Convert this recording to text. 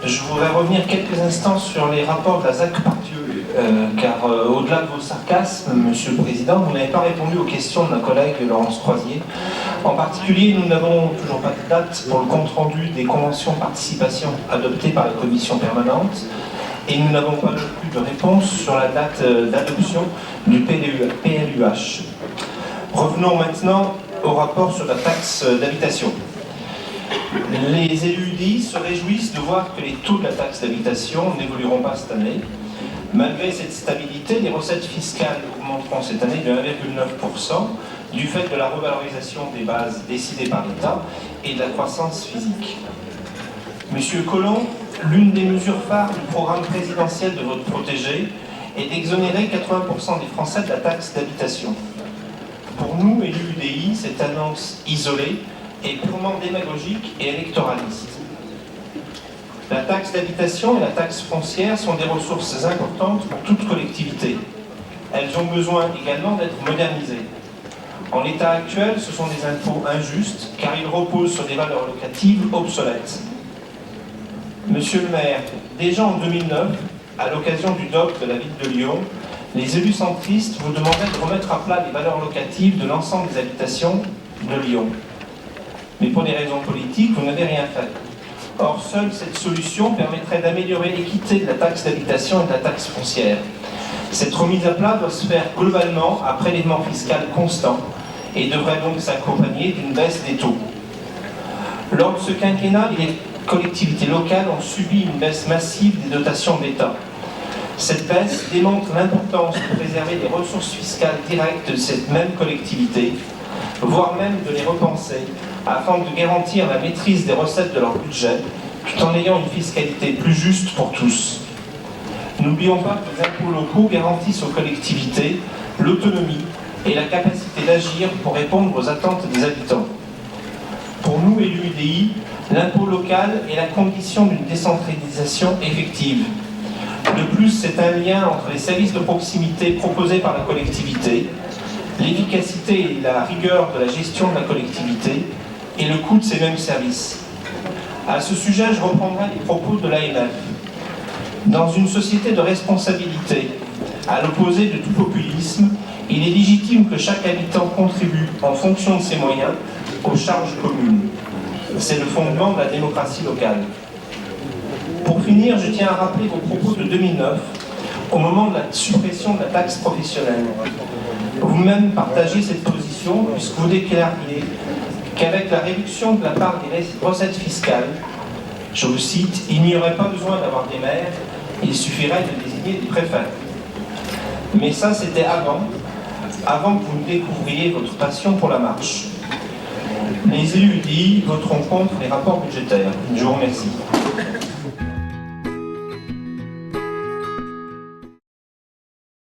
Je voudrais revenir quelques instants sur les rapports de la ZAC Partieux, car au-delà de vos sarcasmes, Monsieur le Président, vous n'avez pas répondu aux questions de ma collègue Laurence Croisier. En particulier, nous n'avons toujours pas de date pour le compte-rendu des conventions de participation adoptées par la Commission permanente, et nous n'avons pas non plus de réponse sur la date d'adoption du PLUH. Revenons maintenant au rapport sur la taxe d'habitation. Les élus UDI se réjouissent de voir que les taux de la taxe d'habitation n'évolueront pas cette année. Malgré cette stabilité, les recettes fiscales augmenteront cette année de 1,9% du fait de la revalorisation des bases décidées par l'État et de la croissance physique. Monsieur Collomb, l'une des mesures phares du programme présidentiel de votre protégé est d'exonérer 80% des Français de la taxe d'habitation. Pour nous, élus UDI, cette annonce isolée est purement démagogique et électoraliste. La taxe d'habitation et la taxe foncière sont des ressources importantes pour toute collectivité. Elles ont besoin également d'être modernisées. En l'état actuel, ce sont des impôts injustes car ils reposent sur des valeurs locatives obsolètes. Monsieur le maire, déjà en 2009, à l'occasion du DOC de la ville de Lyon, les élus centristes vous demandaient de remettre à plat les valeurs locatives de l'ensemble des habitations de Lyon. Mais pour des raisons politiques, vous n'avez rien fait. Or, seule cette solution permettrait d'améliorer l'équité de la taxe d'habitation et de la taxe foncière. Cette remise à plat doit se faire globalement à prélèvement fiscal constant et devrait donc s'accompagner d'une baisse des taux. Lors de ce quinquennat, les collectivités locales ont subi une baisse massive des dotations de l'État. Cette baisse démontre l'importance de préserver les ressources fiscales directes de cette même collectivité, voire même de les repenser, afin de garantir la maîtrise des recettes de leur budget, tout en ayant une fiscalité plus juste pour tous. N'oublions pas que les impôts locaux garantissent aux collectivités l'autonomie et la capacité d'agir pour répondre aux attentes des habitants. Pour nous, élus UDI, l'impôt local est la condition d'une décentralisation effective. De plus, c'est un lien entre les services de proximité proposés par la collectivité, l'efficacité et la rigueur de la gestion de la collectivité et le coût de ces mêmes services. À ce sujet, je reprendrai les propos de l'AMF. Dans une société de responsabilité, à l'opposé de tout populisme, il est légitime que chaque habitant contribue, en fonction de ses moyens, aux charges communes. C'est le fondement de la démocratie locale. Pour finir, je tiens à rappeler vos propos de 2009, au moment de la suppression de la taxe professionnelle. Vous-même partagez cette position, puisque vous déclariez qu'avec la réduction de la part des recettes fiscales, je vous cite, il n'y aurait pas besoin d'avoir des maires, il suffirait de désigner des préfets. Mais ça, c'était avant que vous ne découvriez votre passion pour la marche. Les élus UDI voteront contre les rapports budgétaires. Je vous remercie.